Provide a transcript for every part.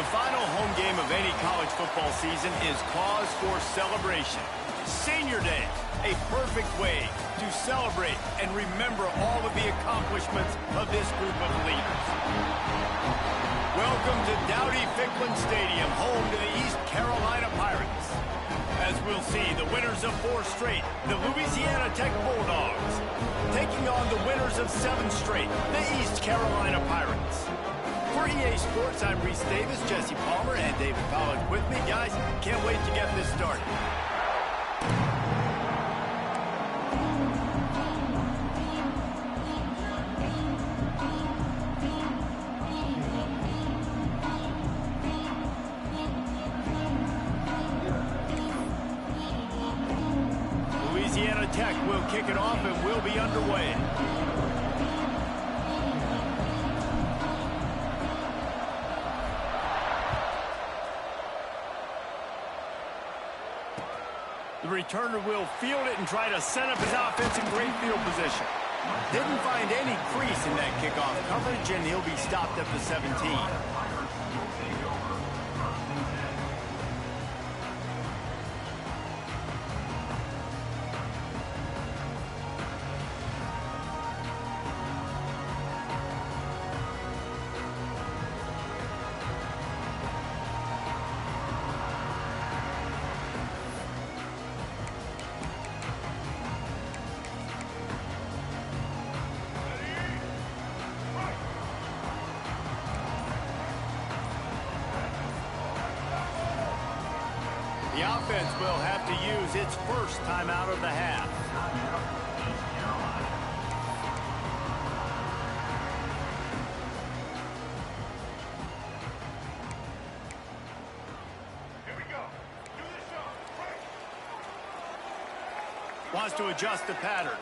The final home game of any college football season is cause for celebration. Senior Day, a perfect way to celebrate and remember all of the accomplishments of this group of leaders. Welcome to Dowdy-Ficklin Stadium, home to the East Carolina Pirates. As we'll see, the winners of 4 straight, the Louisiana Tech Bulldogs, taking on the winners of 7 straight, the East Carolina Pirates. For EA Sports, I'm Reese Davis, Jesse Palmer, and David Pollack with me. Guys, can't wait to get this started. Louisiana Tech will kick it off and will be underway. The returner will field it and try to set up his offense in great field position. Didn't find any crease in that kickoff coverage, and he'll be stopped at the 17. The offense will have to use its first timeout of the half. Here we go. Do this shot. Wants to adjust the pattern.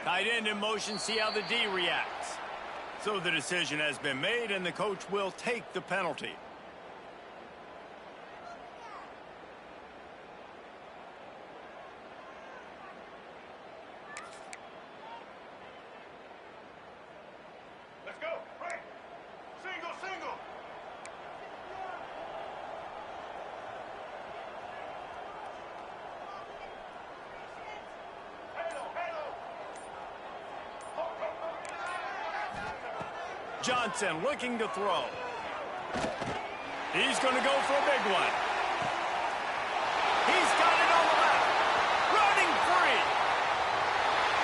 Tight end in motion, see how the D reacts. So the decision has been made, and the coach will take the penalty. Let's go. Right. Single, single. Johnson looking to throw. He's going to go for a big one. He's got it on the left. Running free.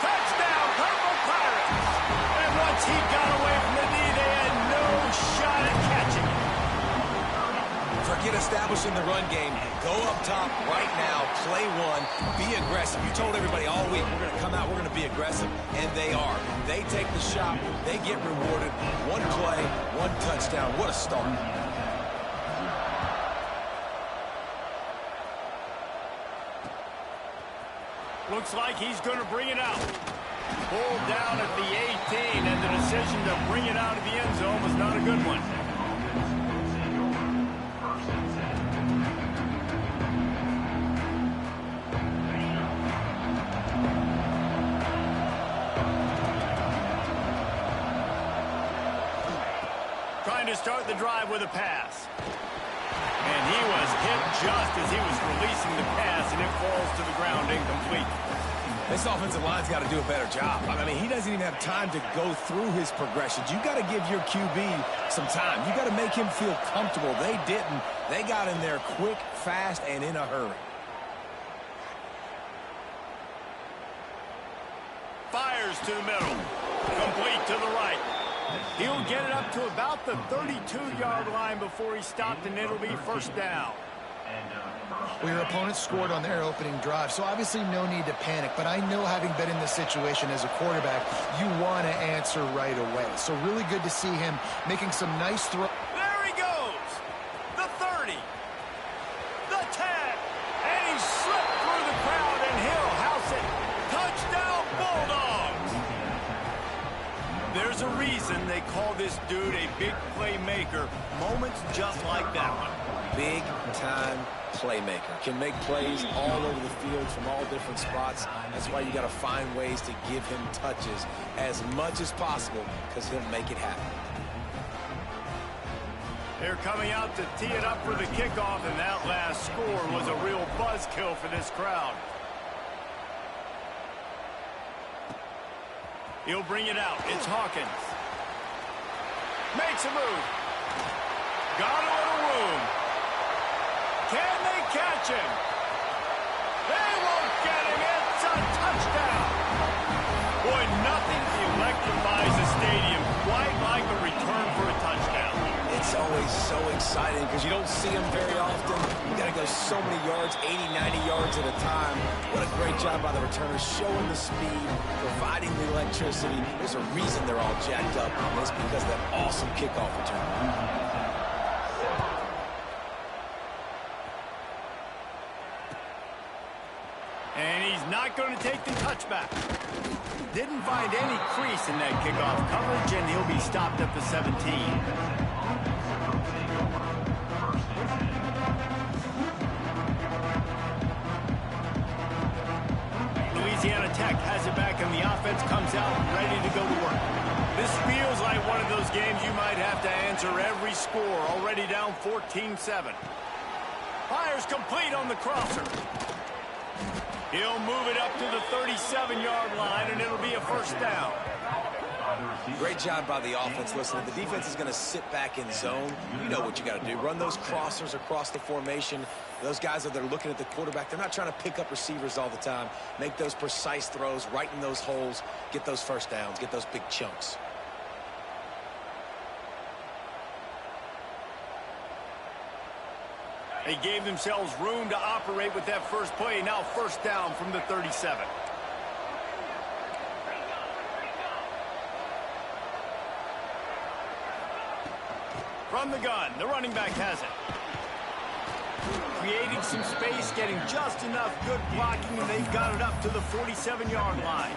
Touchdown, Purple Pirates. And once he got away from the knee, they had no shot at catching it. Forget establishing the run game. Go up top right now. Play one. Be aggressive. You told everybody all week we're going to come out, we're going to be aggressive, and they are. They take the shot. They get rewarded. One play, one touchdown. What a start. Looks like he's going to bring it out. Pulled down at the 18, and the decision to bring it out of the end zone was not a good one. Trying to start the drive with a pass. And he was hit just as he was releasing the pass, and it falls to the ground incomplete. This offensive line's got to do a better job. I mean, he doesn't even have time to go through his progressions. You got to give your QB some time. You got to make him feel comfortable. They didn't. They got in there quick, fast, and in a hurry. Fires to the middle. Complete to the right. He'll get it up to about the 32-yard line before he's stopped, and it'll be first down. Well, your opponent scored on their opening drive, so obviously no need to panic. But I know, having been in this situation as a quarterback, you want to answer right away. So really good to see him making some nice throws. There he goes. The 30. The 10. And he slipped through the crowd, and he'll house it. Touchdown, Bulldogs. There's a reason they call this dude a big playmaker. Moments just like that one. Big time playmaker. Can make plays all over the field from all different spots. That's why you got to find ways to give him touches as much as possible, because he'll make it happen. They're coming out to tee it up for the kickoff, and that last score was a real buzzkill for this crowd. He'll bring it out. It's Hawkins. Makes a move. Got a little room. Can they catch him? They won't get him. It's a touchdown. Boy, nothing electrifies a stadium quite like a return for a touchdown. It's always so exciting because you don't see them very often. You got to go so many yards, 80, 90 yards at a time. What a great job by the returners, showing the speed, providing the electricity. There's a reason they're all jacked up, and it's because of that awesome kickoff return. And he's not going to take the touchback. Didn't find any crease in that kickoff coverage, and he'll be stopped at the 17. Louisiana Tech has it back, and the offense comes out ready to go to work. This feels like one of those games you might have to answer every score. Already down 14-7. Fires complete on the crosser. He'll move it up to the 37-yard line, and it'll be a first down. Great job by the offense. Listen, the defense is going to sit back in zone. You know what you got to do. Run those crossers across the formation. Those guys that are looking at the quarterback, they're not trying to pick up receivers all the time. Make those precise throws, right in those holes, get those first downs, get those big chunks. They gave themselves room to operate with that first play. Now first down from the 37. From the gun, the running back has it. Creating some space, getting just enough good blocking, and they've got it up to the 47-yard line.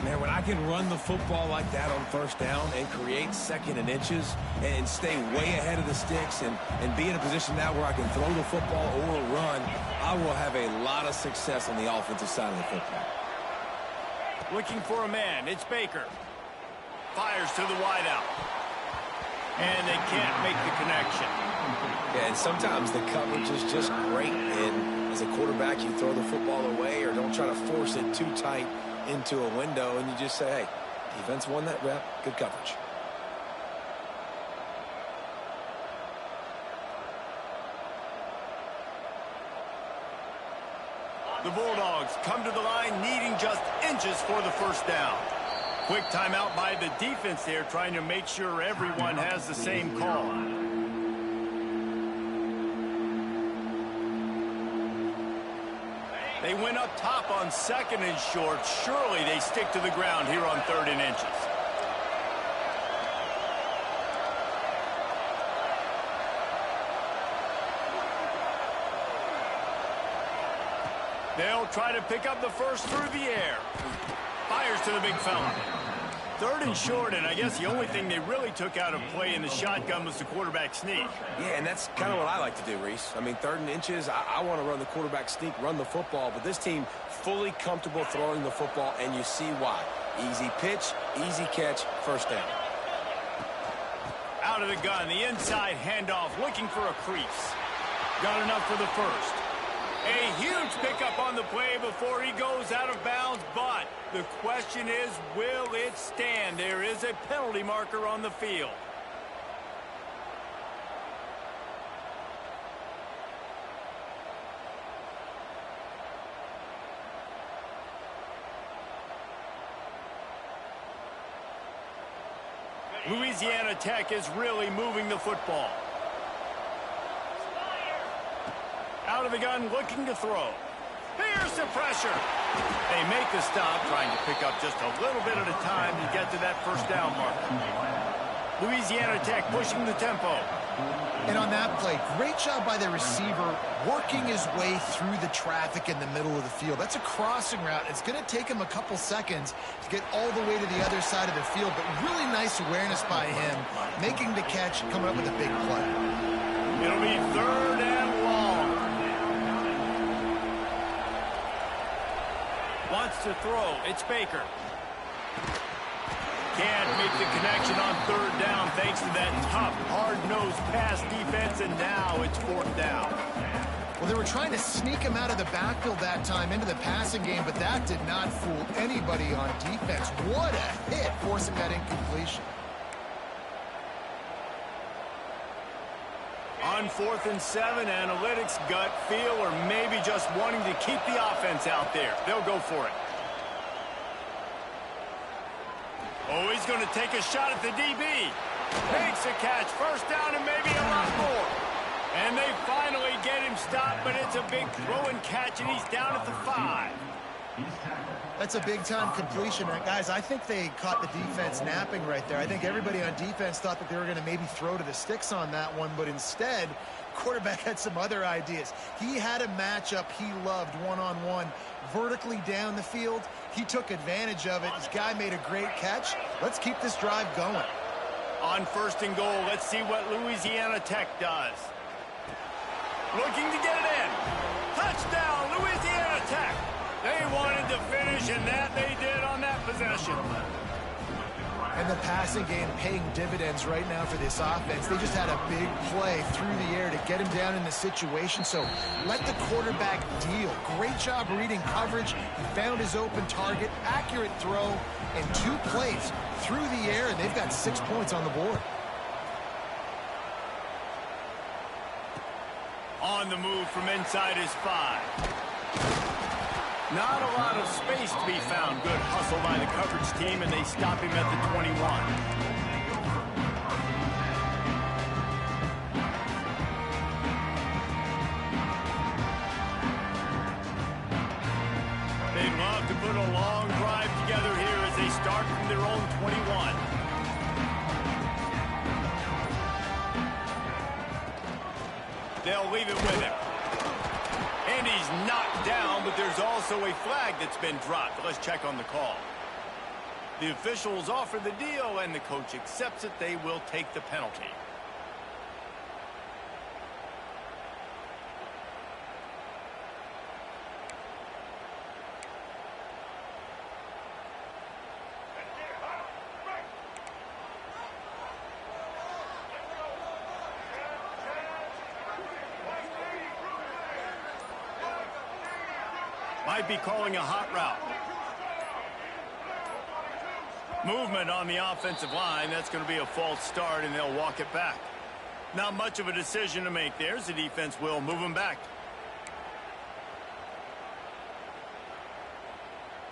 Man, when I can run the football like that on first down and create second and inches and stay way ahead of the sticks and be in a position now where I can throw the football or run, I will have a lot of success on the offensive side of the football. Looking for a man. It's Baker. Fires to the wideout. And they can't make the connection. Yeah, and sometimes the coverage is just great. And as a quarterback, you throw the football away or don't try to force it too tight into a window, and you just say, hey, defense won that rep, good coverage. The Bulldogs come to the line needing just inches for the first down. Quick timeout by the defense there, trying to make sure everyone has the same call. They went up top on second and short. Surely they stick to the ground here on third and inches. They'll try to pick up the first through the air. Fires to the big fella. Third and short, and I guess the only thing they really took out of play in the shotgun was the quarterback sneak. Yeah, and that's kind of what I like to do, Reese. I mean, third and inches, I want to run the quarterback sneak, run the football, but this team fully comfortable throwing the football, and you see why. Easy pitch, easy catch, first down. Out of the gun, the inside handoff, looking for a crease. Got enough for the first. A huge pickup on the play before he goes out of bounds, but the question is, will it stand? There is a penalty marker on the field. Louisiana Tech is really moving the football. Out of the gun, looking to throw. Here's the pressure. They make the stop, trying to pick up just a little bit at a time to get to that first down mark. Louisiana Tech pushing the tempo. And on that play, great job by the receiver working his way through the traffic in the middle of the field. That's a crossing route. It's going to take him a couple seconds to get all the way to the other side of the field, but really nice awareness by him, making the catch, coming up with a big play. It'll be third and long. to throw. It's Baker. Can't make the connection on third down thanks to that tough, hard-nosed pass defense, and now it's fourth down. Well, they were trying to sneak him out of the backfield that time into the passing game, but that did not fool anybody on defense. What a hit, forcing that incompletion. On 4th and 7, analytics, gut feel, or maybe just wanting to keep the offense out there. They'll go for it. Oh, he's going to take a shot at the DB. Makes a catch. First down and maybe a lot more. And they finally get him stopped, but it's a big throw and catch, and he's down at the 5. That's a big-time completion. Guys, I think they caught the defense napping right there. I think everybody on defense thought that they were going to maybe throw to the sticks on that one, but instead, quarterback had some other ideas. He had a matchup he loved one-on-one, vertically down the field. He took advantage of it. This guy made a great catch. Let's keep this drive going. On 1st and goal, let's see what Louisiana Tech does. Looking to get it in. Touchdown, Louisiana Tech. They wanted to finish, and that they did on that possession. And the passing game paying dividends right now for this offense. They just had a big play through the air to get him down in the situation. So let the quarterback deal. Great job reading coverage. He found his open target, accurate throw, and 2 plays through the air, and they've got 6 points on the board. On the move from inside his 5. Not a lot of space to be found. Good hustle by the coverage team, and they stop him at the 21. They love to put a long drive together here as they start from their own 21. They'll leave it with him. And he's knocked down, but there's also a flag that's been dropped. Let's check on the call. The officials offer the deal, and the coach accepts it. They will take the penalty. Might be calling a hot route. Movement on the offensive line. That's going to be a false start, and they'll walk it back. Not much of a decision to make there. The defense will move him back.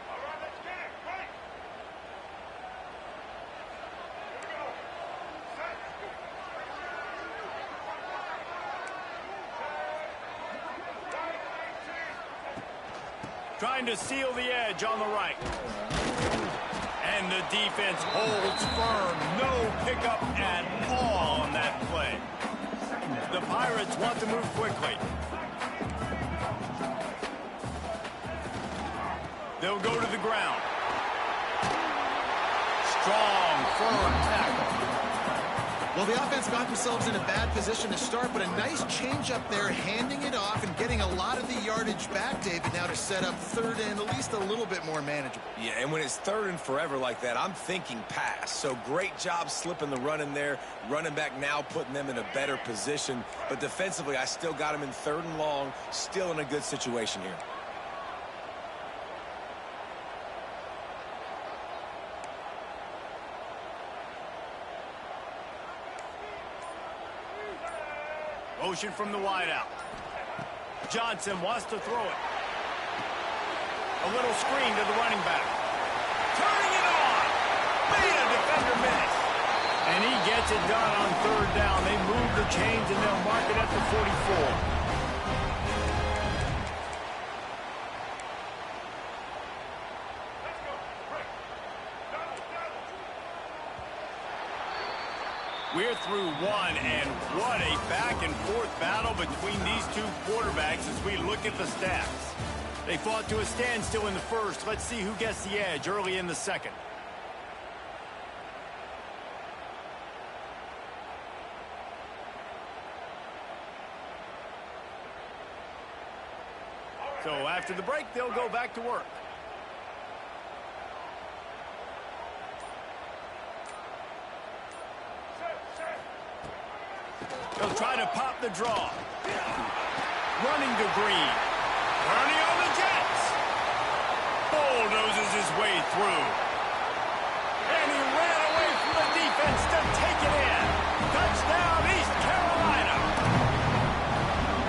All right, let's get it. Right. Here we go. Set. Trying to seal the edge on the right. And the defense holds firm. No pickup at all on that play. The Pirates want to move quickly. They'll go to the ground. Strong, firm tackle. Well, the offense got themselves in a bad position to start, but a nice change up there, handing it off and getting a lot of the yardage back, David, now to set up third and at least a little bit more manageable. Yeah, and when it's 3rd and forever like that, I'm thinking pass. So great job slipping the run in there. Running back now putting them in a better position. But defensively, I still got them in 3rd and long, still in a good situation here. Motion from the wideout. Johnson wants to throw it. A little screen to the running back. Turning it on. Made a defender miss. And he gets it done on 3rd down. They move the chains, and they'll mark it at the 44. We're through one, and what a back-and-forth battle between these two quarterbacks as we look at the stats. They fought to a standstill in the first. Let's see who gets the edge early in the second. So after the break, they'll go back to work. He'll try to pop the draw. Running to Green. Running on the Jets. Bulldozes his way through. And he ran away from the defense to take it in. Touchdown, East Carolina.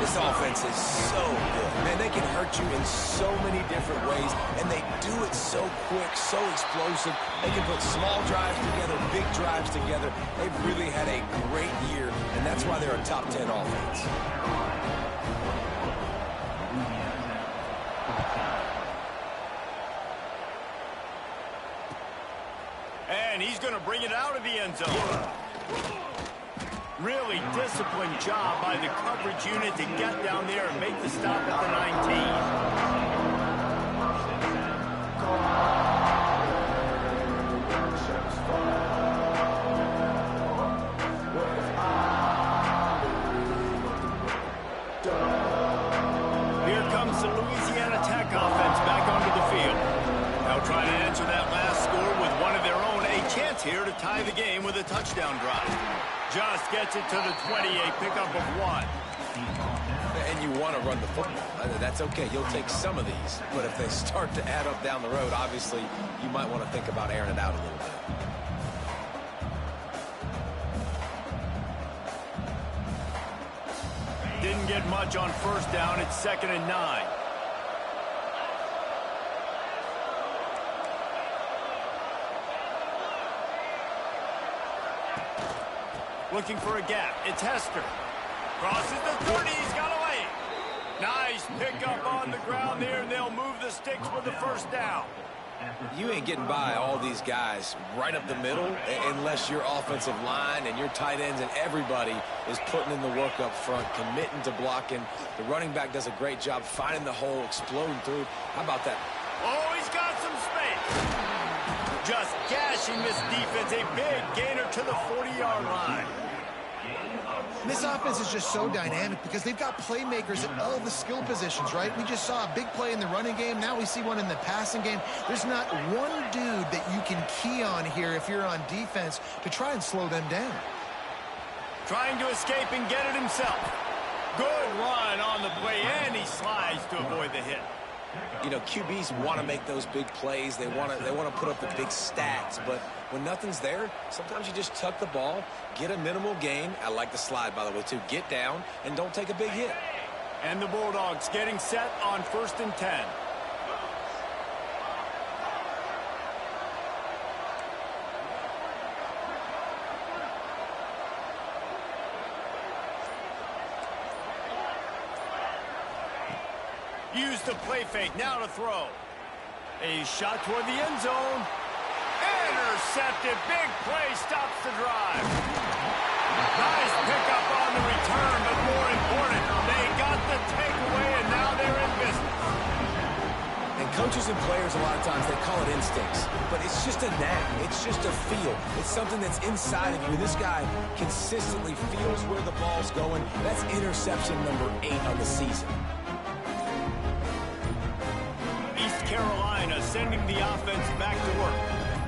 This offense is so good. Man, they can hurt you in so many different ways, and they do it so quick, so explosive. They can put small drives together, big drives together. They've really had a great year, and that's why they're a top 10 offense. And he's going to bring it out of the end zone. Really disciplined job by the coverage unit to get down there and make the stop at the 19. Here comes the Louisiana Tech offense back onto the field. They'll try to answer that last score with one of their own. A chance here to tie the game with a touchdown drive. Just gets it to the 20, a pickup of 1. And you want to run the football. That's okay. You'll take some of these. But if they start to add up down the road, obviously, you might want to think about airing it out a little bit. Didn't get much on first down. It's 2nd and 9. Looking for a gap. It's Hester. Crosses the 30. He's got away. Nice pickup on the ground there, and they'll move the sticks with the first down. You ain't getting by all these guys right up the middle unless your offensive line and your tight ends and everybody is putting in the work up front, committing to blocking. The running back does a great job finding the hole, exploding through. How about that? Oh, he's got some space. Just gashing this defense. A big gainer to the 40-yard line. This offense is just so dynamic because they've got playmakers at all the skill positions, right? We just saw a big play in the running game. Now we see one in the passing game. There's not one dude that you can key on here if you're on defense to try and slow them down. Trying to escape and get it himself. Good run on the play, and he slides to avoid the hit. You know, QBs want to make those big plays. They want to put up the big stats. But when nothing's there, sometimes you just tuck the ball, get a minimal gain. I like the slide, by the way, too. Get down and don't take a big hit. And the Bulldogs getting set on 1st and 10. Use the play fake, now to throw. A shot toward the end zone. Intercepted, big play, stops the drive. Nice pickup on the return, but more important, they got the takeaway, and now they're in business. And coaches and players, a lot of times, they call it instincts. But it's just a knack. It's just a feel. It's something that's inside of you. This guy consistently feels where the ball's going. That's interception number 8 on the season. Carolina sending the offense back to work.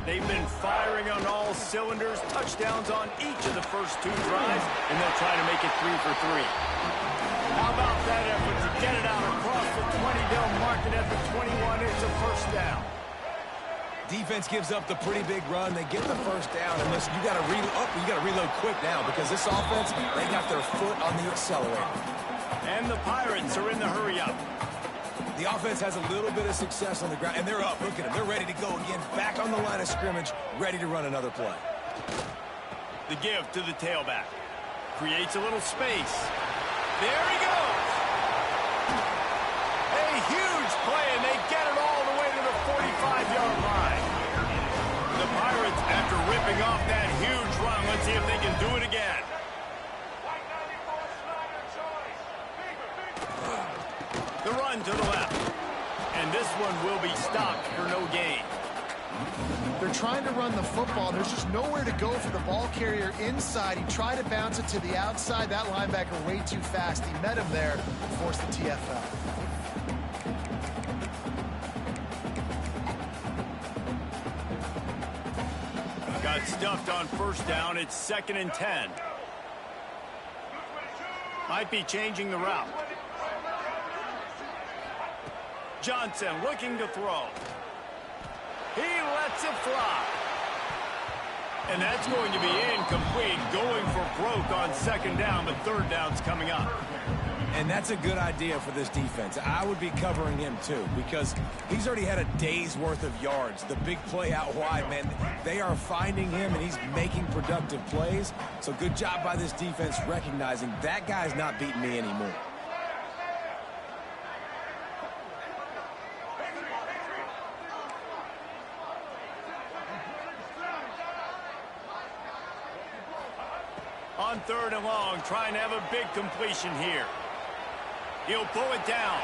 They've been firing on all cylinders, touchdowns on each of the first 2 drives, and they'll try to make it 3 for 3. How about that effort to get it out across the 20? They'll mark it at the 21. It's a first down. Defense gives up the pretty big run. They get the first down, and listen, you got to reload quick now because this offense, they got their foot on the accelerator. And the Pirates are in the hurry-up. The offense has a little bit of success on the ground, and they're up. Look at them. They're ready to go again. Back on the line of scrimmage, ready to run another play. The give to the tailback. Creates a little space. There he goes. A huge play, and they get it all the way to the 45-yard line. The Pirates, after ripping off that huge run, let's see if they can do it again. The run to the left. And this one will be stopped for no gain. They're trying to run the football. There's just nowhere to go for the ball carrier inside. He tried to bounce it to the outside. That linebacker way too fast. He met him there, forced the TFL. Got stuffed on first down. It's 2nd and 10. Might be changing the route. Johnson looking to throw. He lets it fly. And that's going to be incomplete, going for broke on second down, but third down's coming up. And that's a good idea for this defense. I would be covering him too, because he's already had a day's worth of yards. The big play out wide, man, they are finding him and he's making productive plays. So good job by this defense recognizing that guy's not beating me anymore. On third and long, trying to have a big completion here. He'll pull it down.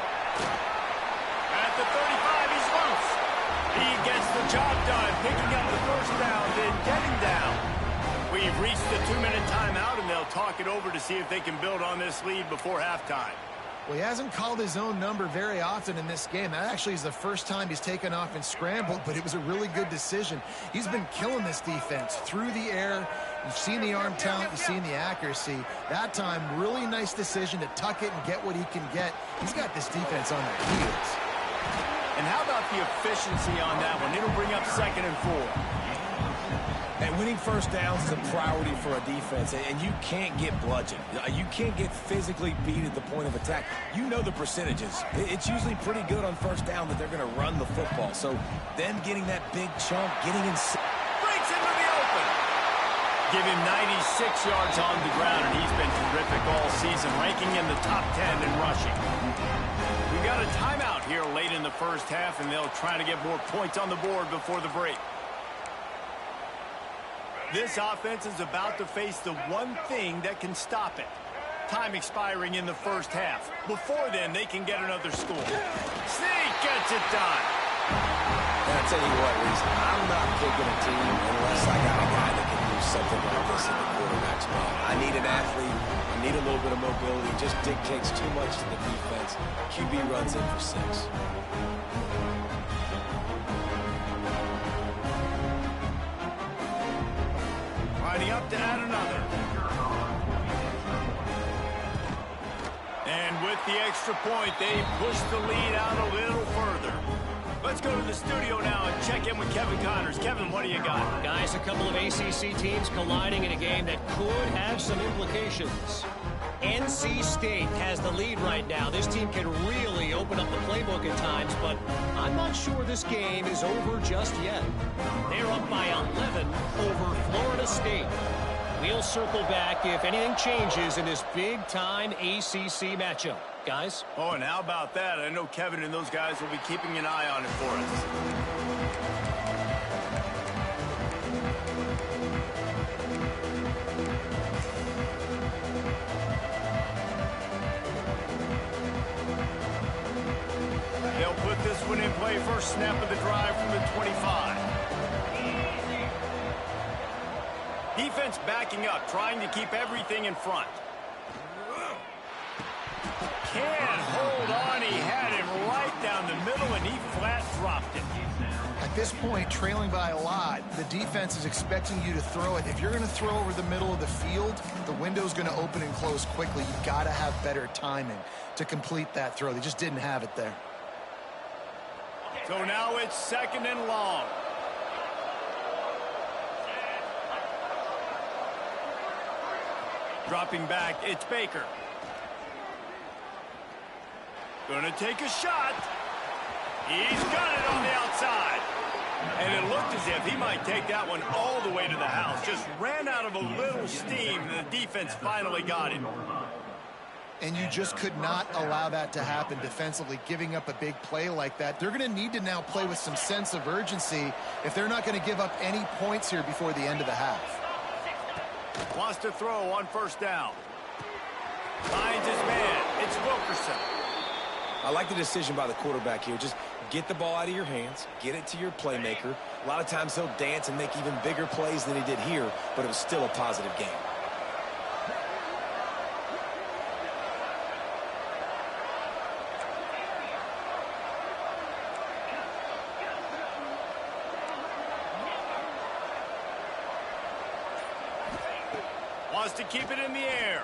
At the 35, he's loose. He gets the job done, picking up the first down, then getting down. We've reached the 2-minute timeout, and they'll talk it over to see if they can build on this lead before halftime. Well, he hasn't called his own number very often in this game. That actually is the first time he's taken off and scrambled, but it was a really good decision. He's been killing this defense through the air. You've seen the arm talent, you've seen the accuracy. That time, really nice decision to tuck it and get what he can get. He's got this defense on their heels. And how about the efficiency on that one? It'll bring up 2nd and 4. And winning first downs is a priority for a defense, and you can't get bludgeoned. You can't get physically beat at the point of attack. You know the percentages. It's usually pretty good on first down that they're going to run the football. So then getting that big chunk, getting in... Breaks into the open. Give him 96 yards on the ground, and he's been terrific all season, ranking in the top 10 in rushing. We've got a timeout here late in the first half, and they'll try to get more points on the board before the break. This offense is about to face the one thing that can stop it. Time expiring in the first half. Before then, they can get another score. Sneak gets it done. And I'll tell you what, Reese, I'm not picking a team unless I got a guy that can do something like this in the quarterback spot. I need an athlete. I need a little bit of mobility. It just dictates too much to the defense. QB runs in for 6. Lining up to add another. And with the extra point, they push the lead out a little further. Let's go to the studio now and check in with Kevin Connors. Kevin, what do you got? Guys, a couple of ACC teams colliding in a game that could have some implications. NC State has the lead right now. This team can really open up the playbook at times, but I'm not sure this game is over just yet. They're up by 11 over Florida State. We'll circle back if anything changes in this big-time ACC matchup. Guys? Oh, and how about that? I know Kevin and those guys will be keeping an eye on it for us. This one in play, first snap of the drive from the 25. Defense backing up, trying to keep everything in front. Can't hold on. He had him right down the middle, and he flat dropped it. At this point, trailing by a lot, the defense is expecting you to throw it. If you're going to throw over the middle of the field, the window's going to open and close quickly. You've got to have better timing to complete that throw. They just didn't have it there. So now it's 2nd and long. Dropping back, it's Baker. Gonna take a shot. He's got it on the outside. And it looked as if he might take that one all the way to the house. Just ran out of a little steam, and the defense finally got him. And you just could not allow that to happen defensively, giving up a big play like that. They're going to need to now play with some sense of urgency if they're not going to give up any points here before the end of the half. Wants to throw on first down. Finds his man. It's Wilkerson. I like the decision by the quarterback here. Just get the ball out of your hands, get it to your playmaker. A lot of times he'll dance and make even bigger plays than he did here, but it was still a positive game. Wants to keep it in the air.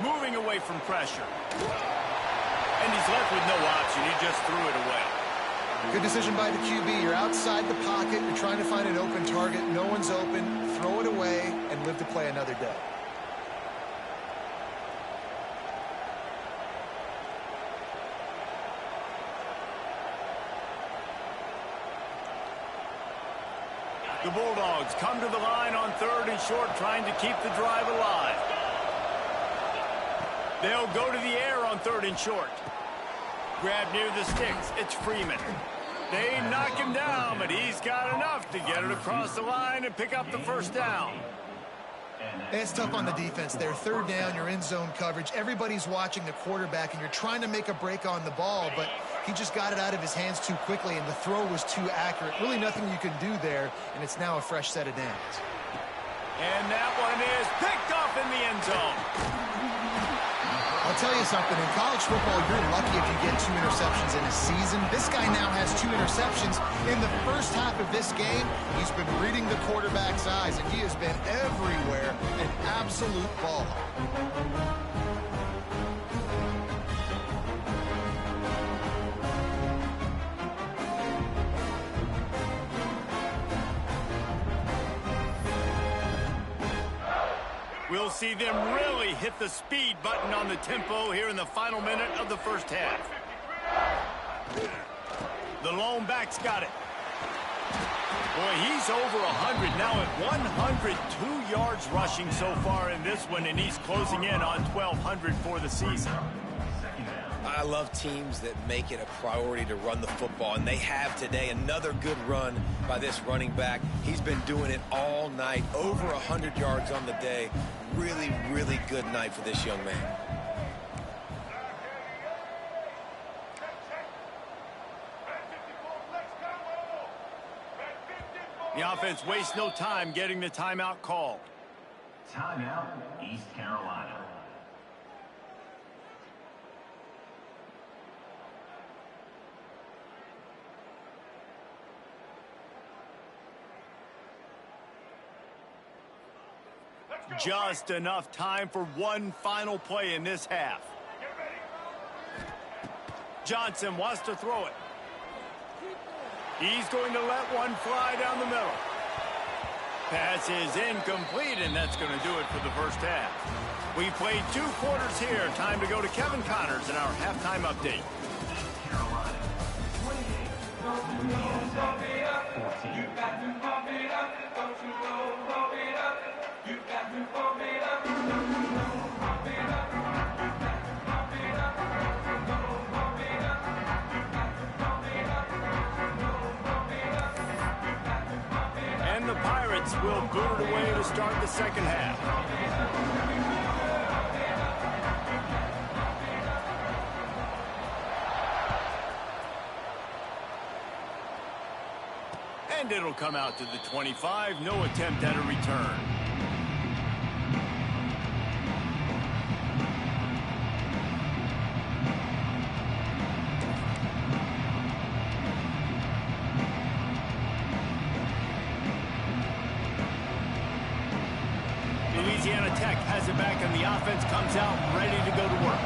moving away from pressure. And he's left with no option. He just threw it away. Good decision by the QB. You're outside the pocket. You're trying to find an open target. No one's open. Throw it away and live to play another day. The Bulldogs come to the line on 3rd and short, trying to keep the drive alive. They'll go to the air on 3rd and short. Grab near the sticks. It's Freeman. They knock him down, but he's got enough to get it across the line and pick up the first down. It's tough on the defense there. 3rd down, you're in zone coverage. Everybody's watching the quarterback, and you're trying to make a break on the ball, but he just got it out of his hands too quickly, and the throw was too accurate. Really nothing you can do there, and it's now a fresh set of downs. And that one is picked off in the end zone. I'll tell you something, in college football, you're lucky if you get 2 interceptions in a season. This guy now has 2 interceptions. In the first half of this game, he's been reading the quarterback's eyes, and he has been everywhere, an absolute ball. We'll see them really hit the speed button on the tempo here in the final minute of the first half. The lone back's got it. Boy, he's over 100 now at 102 yards rushing so far in this one, and he's closing in on 1,200 for the season. I love teams that make it a priority to run the football, and they have today. Another good run by this running back. He's been doing it all night, over 100 yards on the day. Really, really good night for this young man. The offense wastes no time getting the timeout called. Timeout, East Carolina. Just enough time for one final play in this half. Johnson wants to throw it. He's going to let one fly down the middle. Pass is incomplete, and that's going to do it for the first half. We played 2 quarters here. Time to go to Kevin Connors in our halftime update. And the Pirates will boot it away to start the second half. And it'll come out to the 25. No attempt at a return. Louisiana Tech has it back, and the offense comes out ready to go to work.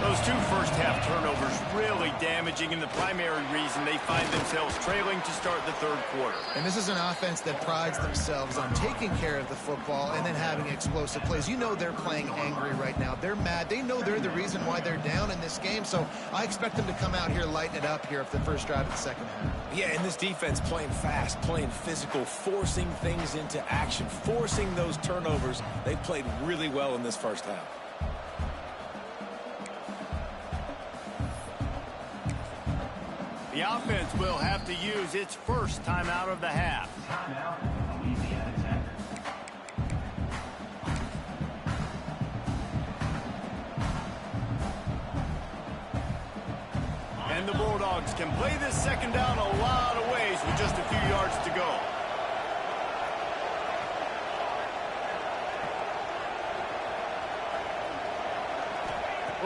Those 2 first-half turnovers really damaging, and the primary reason they find themselves trailing to start the 3rd quarter. And this is an offense that prides themselves on taking care of the football and then having explosive plays. You know they're playing angry right now. They're mad. They know they're the reason why they're down in this game, so I expect them to come out here, lighten it up here for the first drive of the second half. Yeah, and this defense playing fast, playing physical, forcing things into action, forcing those turnovers. They played really well in this first half. The offense will have to use its first timeout of the half. Timeout, Louisiana Tech. And the Bulldogs can play this second down a lot of ways with just a few yards to go.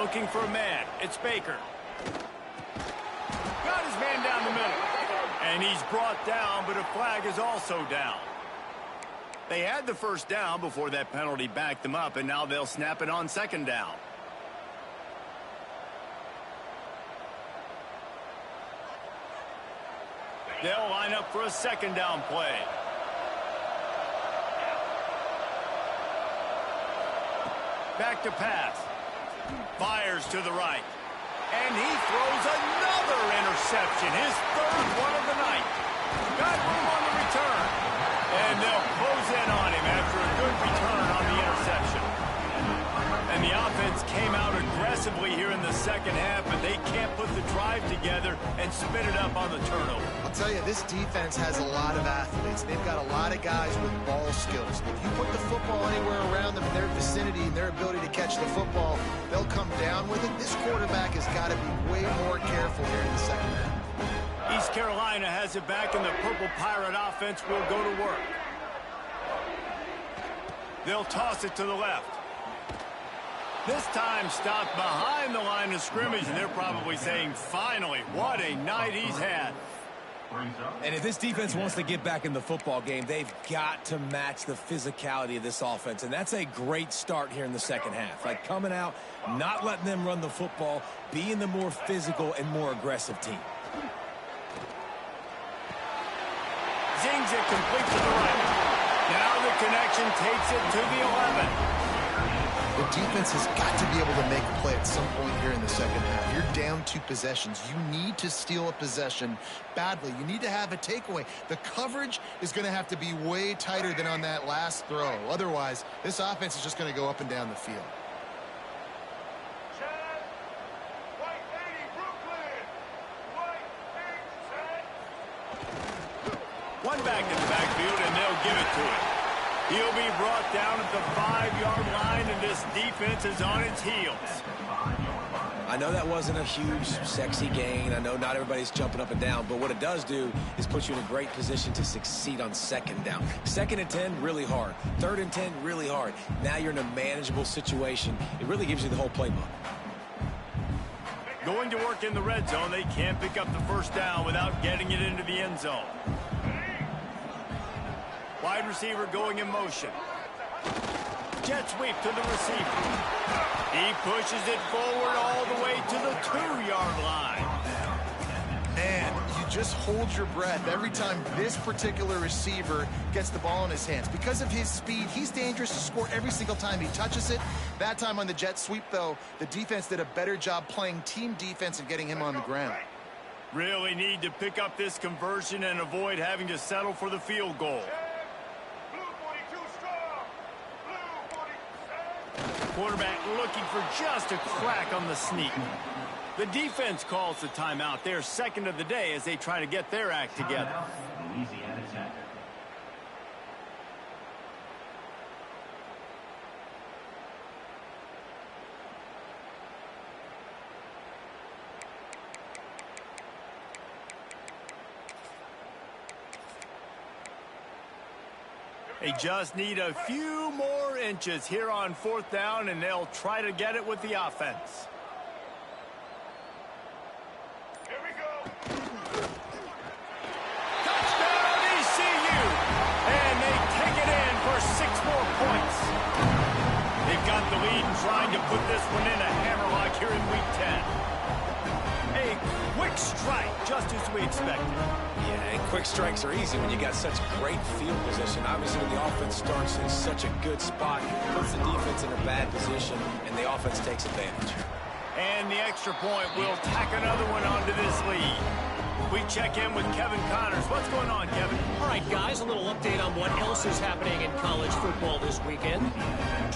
Looking for a man. It's Baker. Got his man down the middle. And he's brought down, but a flag is also down. They had the first down before that penalty backed them up, and now they'll snap it on second down. They'll line up for a second down play. Back to pass. Fires to the right. And he throws another interception. His third one of the night. Got room on the return. And they'll close in on him after a good return on the interception. And the offense came out aggressively here in the second half, but they can't put the drive together and spit it up on the turnover. I'll tell you, this defense has a lot of athletes. They've got a lot of guys with ball skills. If you put the football anywhere around them in their vicinity and their ability to catch the football, they'll come down with it. This quarterback has got to be way more careful here in the second half. East Carolina has it back, and the Purple Pirate offense will go to work. They'll toss it to the left. This time stopped behind the line of scrimmage, and they're probably saying, finally, what a night he's had. And if this defense wants to get back in the football game, they've got to match the physicality of this offense. And that's a great start here in the second half. Like coming out, not letting them run the football, being the more physical and more aggressive team. Zings it complete to the right. Now the connection takes it to the 11. The defense has got to be able to make a play at some point here in the second half. You're down 2 possessions. You need to steal a possession badly. You need to have a takeaway. The coverage is going to have to be way tighter than on that last throw. Otherwise, this offense is just going to go up and down the field. Chad, White 80, Brooklyn. White 8, set. One back in the backfield, and they'll give it to him. He'll be brought down at the 5-yard line, and this defense is on its heels. I know that wasn't a huge, sexy gain. I know not everybody's jumping up and down, but what it does do is put you in a great position to succeed on second down. 2nd and 10, really hard. 3rd and 10, really hard. Now you're in a manageable situation. It really gives you the whole playbook. Going to work in the red zone, they can't pick up the first down without getting it into the end zone. Wide receiver going in motion. Jet sweep to the receiver. He pushes it forward all the way to the 2-yard line. Man, you just hold your breath every time this particular receiver gets the ball in his hands. Because of his speed, he's dangerous to score every single time he touches it. That time on the jet sweep, though, the defense did a better job playing team defense and getting him on the ground. Really need to pick up this conversion and avoid having to settle for the field goal. Blue 42 strong. Blue 47. Quarterback looking for just a crack on the sneak. The defense calls the timeout. Their second of the day as they try to get their act together. Louisiana Tech. They just need a few more inches here on 4th down, and they'll try to get it with the offense. Here we go. Touchdown, ECU! And they take it in for 6 more points. They've got the lead and trying to put this one in a hammerlock here in Week 10. A quick strike, just as we expected. Yeah, and quick strikes are easy when you got such great field position. Obviously, when the offense starts in such a good spot, puts the defense in a bad position, and the offense takes advantage. And the extra point will tack another one onto this lead. We check in with Kevin Connors. What's going on, Kevin? All right, guys, a little update on what else is happening in college football this weekend.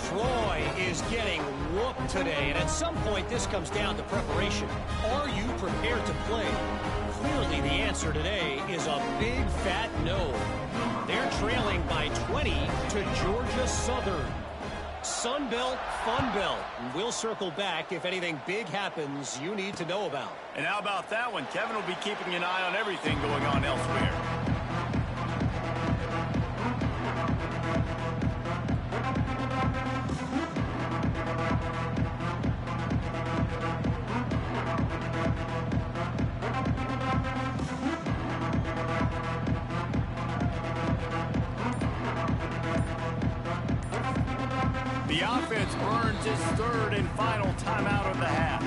Troy is getting whooped today, and at some point this comes down to preparation. Are you prepared to play? Clearly the answer today is a big fat no. They're trailing by 20 to Georgia Southern. Sun Belt, Fun Belt. We'll circle back if anything big happens you need to know about. And how about that one? Kevin will be keeping an eye on everything going on elsewhere. The offense burns its third and final timeout of the half.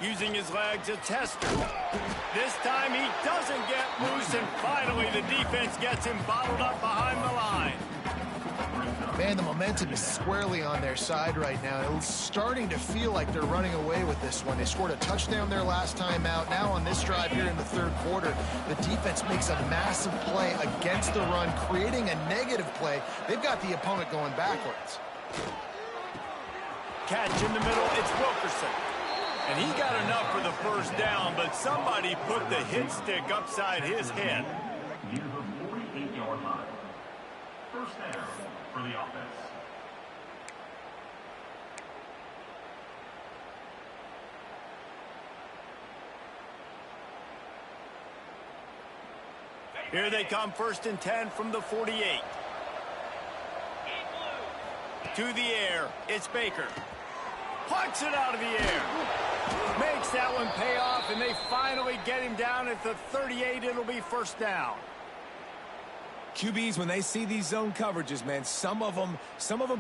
Using his legs, a tester. This time he doesn't get loose, and finally the defense gets him bottled up behind the line. Man, the momentum is squarely on their side right now. It's starting to feel like they're running away with this one. They scored a touchdown their last time out. Now on this drive here in the third quarter, the defense makes a massive play against the run, creating a negative play. They've got the opponent going backwards. Catch in the middle, it's Wilkerson. And he got enough for the first down, but somebody put the hit stick upside his head. Near the 48-yard line. First down for the offense. Here they come, 1st and 10 from the 48. To the air, it's Baker. Plucks it out of the air. Makes that one pay off, and they finally get him down at the 38. It'll be first down. QBs, when they see these zone coverages, man, some of them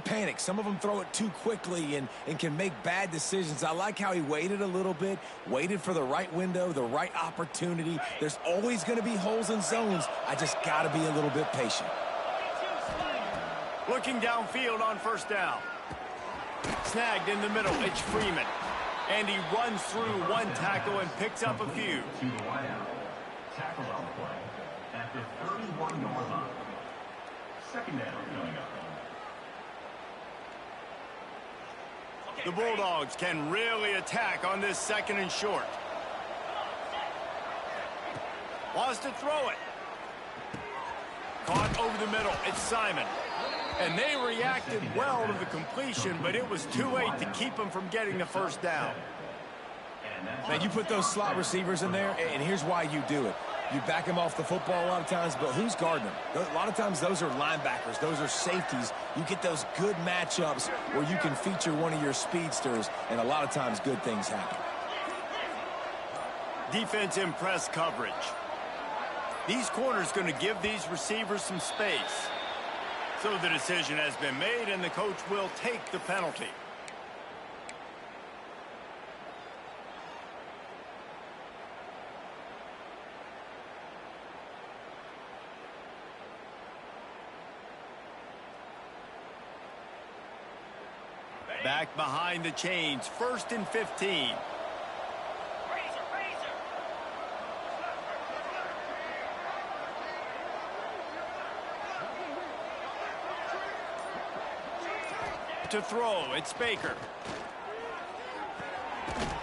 panic. Some of them throw it too quickly and can make bad decisions. I like how he waited a little bit, waited for the right window, the right opportunity. There's always going to be holes in zones. I just got to be a little bit patient. Looking downfield on first down. Snagged in the middle, it's Freeman. And he runs through one tackle and picks up a few. To the wideout. Tackled on the play at the 31-yard line. Second down coming up. The Bulldogs can really attack on this 2nd and short. Wants to throw it. Caught over the middle, it's Simon. And they reacted well to the completion, but it was too late to keep them from getting the first down. Man, you put those slot receivers in there, and here's why you do it. You back them off the football a lot of times, but who's guarding them? A lot of times those are linebackers. Those are safeties. You get those good matchups where you can feature one of your speedsters, and a lot of times good things happen. Defense in press coverage. These corners going to give these receivers some space. So the decision has been made, and the coach will take the penalty. Back behind the chains, 1st and 15. To throw, it's Baker.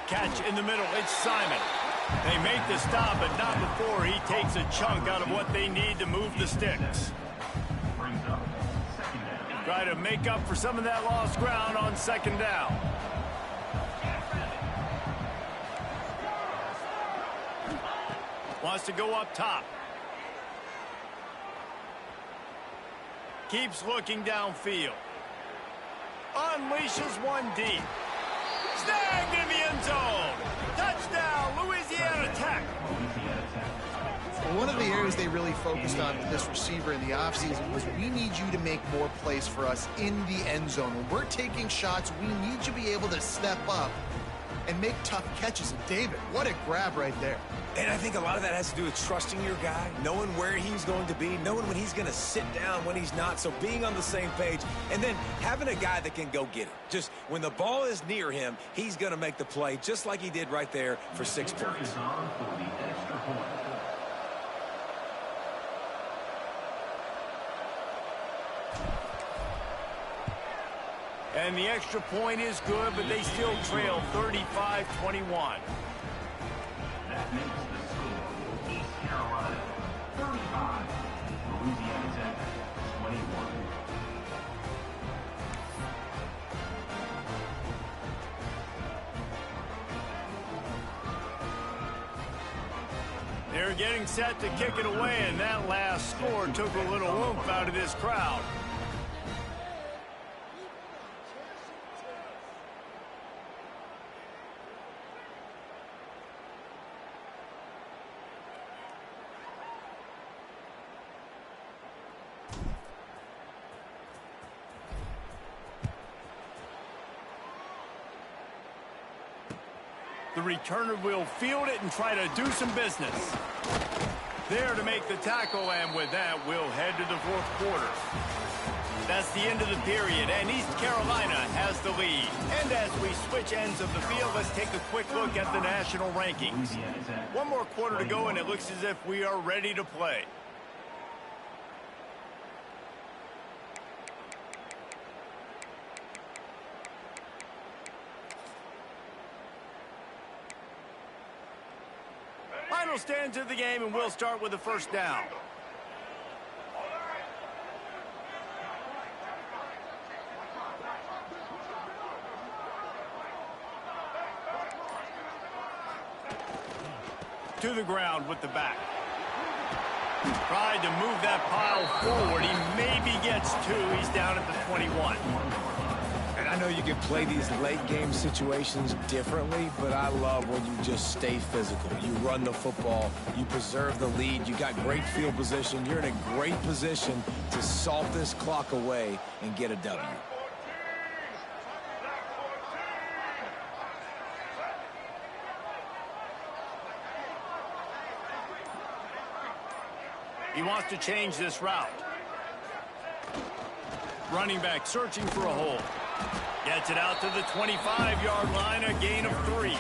Catch in the middle, it's Simon. They make the stop, but not before he takes a chunk out of what they need to move the sticks. Try to make up for some of that lost ground on 2nd down. Wants to go up top. Keeps looking downfield. Unleashes one deep. Snagged in the end zone. Touchdown, Louisiana Tech. One of the areas they really focused on with this receiver in the offseason was we need you to make more plays for us in the end zone. When we're taking shots, we need you to be able to step up and make tough catches. And David, what a grab right there. And I think a lot of that has to do with trusting your guy, knowing where he's going to be, knowing when he's going to sit down, when he's not. So being on the same page, and then having a guy that can go get it. Just when the ball is near him, he's going to make the play, just like he did right there for 6 points. And the extra point is good, but they still trail 35-21. That makes the score East Carolina 35, Louisiana Tech 21. They're getting set to kick it away, and that last score took a little oomph out of this crowd. The returner will field it and try to do some business. There to make the tackle, and with that, we'll head to the fourth quarter. That's the end of the period, and East Carolina has the lead. And as we switch ends of the field, let's take a quick look at the national rankings. One more quarter to go, and it looks as if we are ready to play. Final stands of the game, and we'll start with the first down. To the ground with the back. Tried to move that pile forward. He maybe gets two. He's down at the 21. And I know you can play these late game situations differently, but I love when you just stay physical. You run the football, you preserve the lead, you got great field position, you're in a great position to salt this clock away and get a W. He wants to change this route. Running back searching for a hole. Gets it out to the 25-yard line, a gain of 3.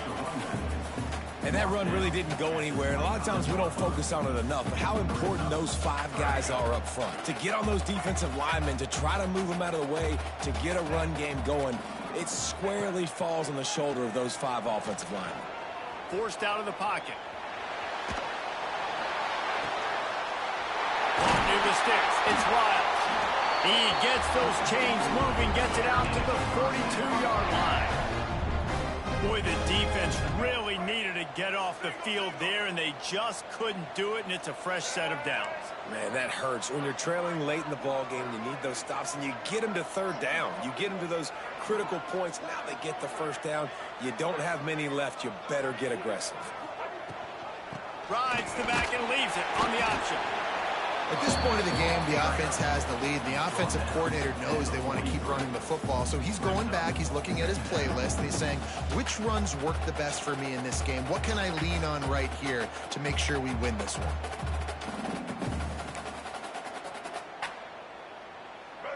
And that run really didn't go anywhere. And a lot of times we don't focus on it enough. But how important those 5 guys are up front. To get on those defensive linemen, to try to move them out of the way, to get a run game going, it squarely falls on the shoulder of those 5 offensive linemen. Forced out of the pocket. Near the sticks. It's Wild. He gets those chains moving, gets it out to the 42-yard line. Boy, the defense really needed to get off the field there, and they just couldn't do it, and it's a fresh set of downs. Man, that hurts. When you're trailing late in the ball game, you need those stops, and you get them to third down. You get them to those critical points. Now they get the first down. You don't have many left. You better get aggressive. Rides the back and leaves it on the option. At this point of the game, the offense has the lead. The offensive coordinator knows they want to keep running the football. So he's going back, he's looking at his playlist, and he's saying, which runs work the best for me in this game? What can I lean on right here to make sure we win this one?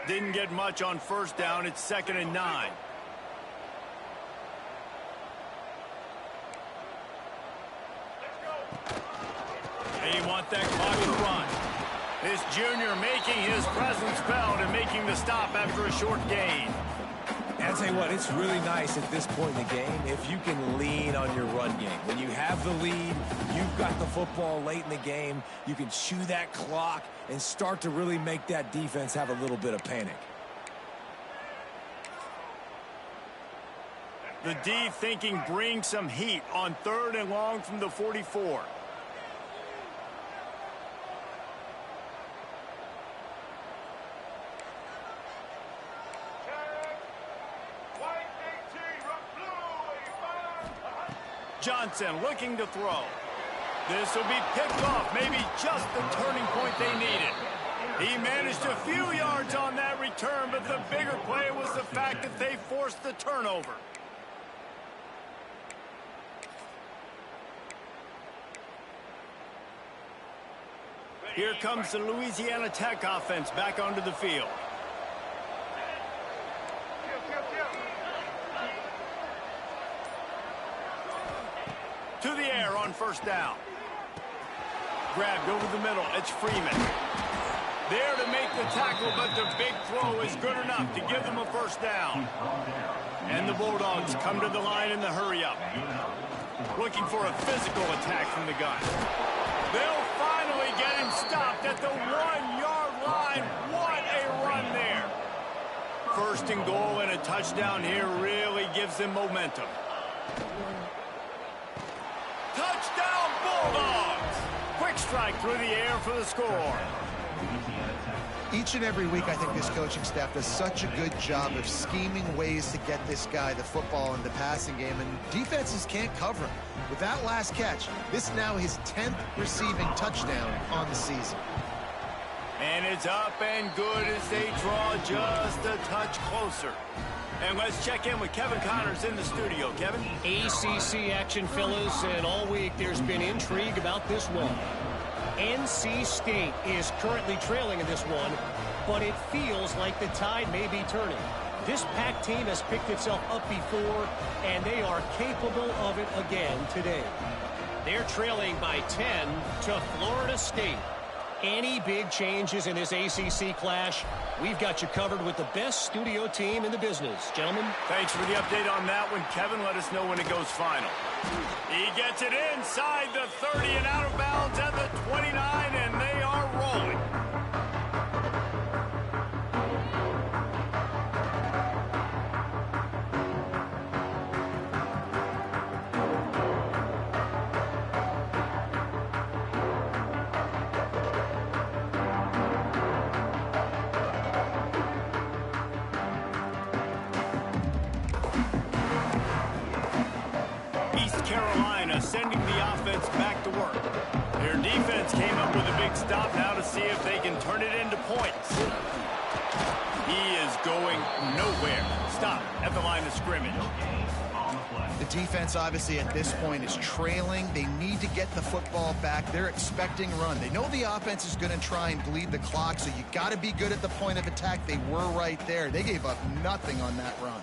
Didn't get much on first down. It's 2nd and 9. They want that clock to run. This junior making his presence felt and making the stop after a short gain. And I'll tell you what, it's really nice at this point in the game if you can lean on your run game. When you have the lead, you've got the football late in the game, you can chew that clock and start to really make that defense have a little bit of panic. The D thinking bring some heat on 3rd and long from the 44. Johnson looking to throw. This will be picked off, maybe just the turning point they needed. He managed a few yards on that return, but the bigger play was the fact that they forced the turnover. Here comes the Louisiana Tech offense back onto the field. To the air on first down. Grabbed over the middle. It's Freeman. There to make the tackle, but the big throw is good enough to give them a first down. And the Bulldogs come to the line in the hurry-up. Looking for a physical attack from the gun. They'll finally get him stopped at the 1-yard line. What a run there. 1st and goal and a touchdown here really gives them momentum. Touchdown Bulldogs! Quick strike through the air for the score. Each and every week, I think this coaching staff does such a good job of scheming ways to get this guy the football in the passing game, and defenses can't cover him. With that last catch, this is now his 10th receiving touchdown on the season. And it's up and good as they draw just a touch closer. And let's check in with Kevin Connors in the studio. Kevin? ACC action, fellas, and all week there's been intrigue about this one. NC State is currently trailing in this one, but it feels like the tide may be turning. This Pac team has picked itself up before, and they are capable of it again today. They're trailing by 10 to Florida State. Any big changes in this ACC clash, we've got you covered with the best studio team in the business. Gentlemen? Thanks for the update on that one, Kevin. Let us know when it goes final. He gets it inside the 30 and out of bounds at the 29, and they are rolling. Carolina sending the offense back to work. Their defense came up with a big stop now to see if they can turn it into points. He is going nowhere. Stop at the line of scrimmage. The defense obviously at this point is trailing. They need to get the football back. They're expecting a run. They know the offense is going to try and bleed the clock, so you got to be good at the point of attack. They were right there. They gave up nothing on that run.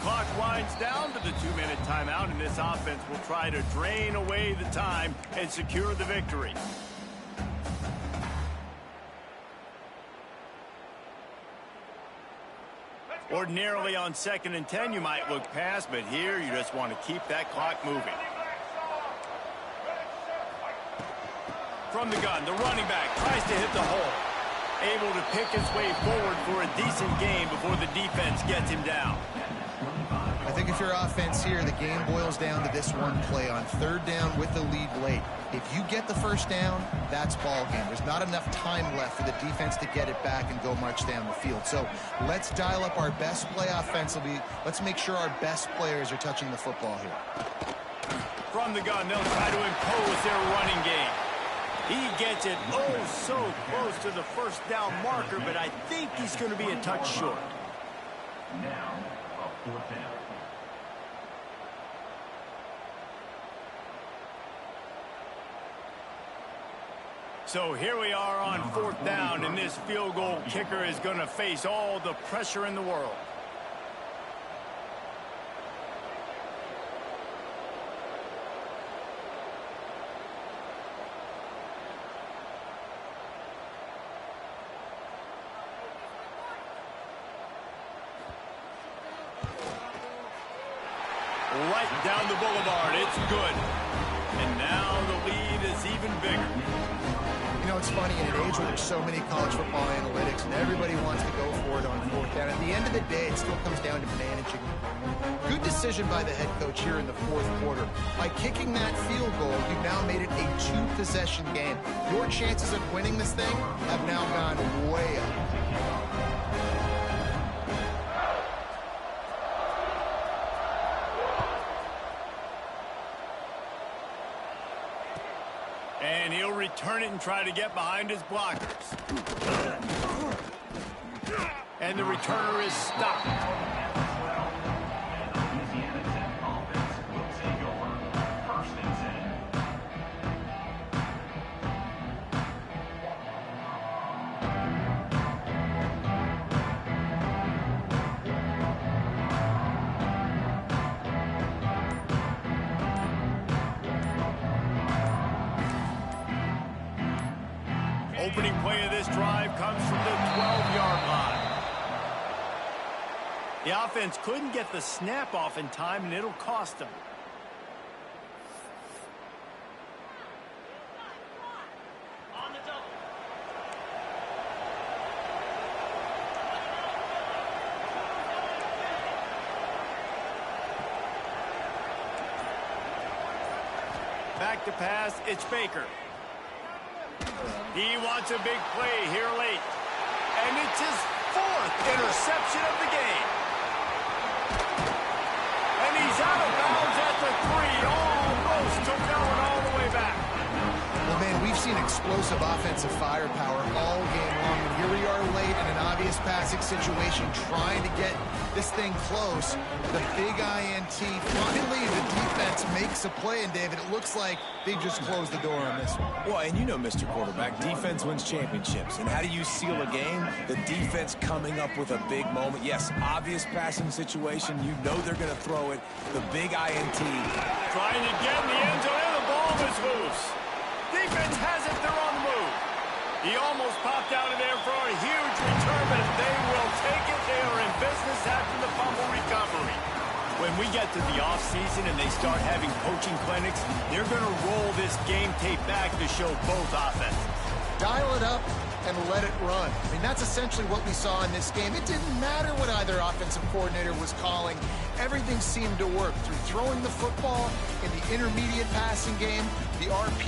Clock winds down to the 2-minute timeout, and this offense will try to drain away the time and secure the victory. Ordinarily on 2nd and 10, you might look past, but here you just want to keep that clock moving. From the gun, the running back tries to hit the hole. Able to pick his way forward for a decent gain before the defense gets him down. I think if you're offense here, the game boils down to this one play on 3rd down with the lead late. If you get the 1st down, that's ball game. There's not enough time left for the defense to get it back and go march down the field. So let's dial up our best play offensively. Let's make sure our best players are touching the football here. From the gun, they'll try to impose their running game. He gets it oh so close to the 1st down marker, but I think he's going to be a touch short. Now, a 4th down. So here we are on 4th down, and this field goal kicker is going to face all the pressure in the world. Right down the boulevard, it's good. And now the lead is even bigger. You know, it's funny, in an age where there's so many college football analytics and everybody wants to go for it on 4th down, at the end of the day, it still comes down to managing. Good decision by the head coach here in the 4th quarter. By kicking that field goal, you've now made it a 2-possession game. Your chances of winning this thing have now gone way up. And he'll return it and try to get behind his blockers. And the returner is stopped. And the Louisiana Tech offense will take over 1st and 10. Opening play of this drive comes from the 12-yard line. The offense couldn't get the snap off in time, and it'll cost them. back to pass. It's Baker. He wants a big play here late. And it's his 4th interception of the game. And he's out of bounds at the 3. Almost took that one all the way back. Well, man, we've seen explosive offensive firepower all game long. And here we are late in an obvious passing situation trying to get this thing close. The big INT. Finally, the defense makes a play. And, David, it looks like they just closed the door on this one. Well, and you know, Mr. Quarterback, defense wins championships. And how do you seal a game? The defense coming up with a big moment. Yes, obvious passing situation. You know they're going to throw it. The big INT. Trying to get in the end zone, and the ball is loose. Defense has it. They're on the move. He almost popped out of there for a huge return, but they will take it. They are in business after the fumble recovery. When we get to the offseason and they start having coaching clinics, they're going to roll this game tape back to show both offenses. Dial it up and let it run. I mean, that's essentially what we saw in this game. It didn't matter what either offensive coordinator was calling. Everything seemed to work through throwing the football in the intermediate passing game, the RP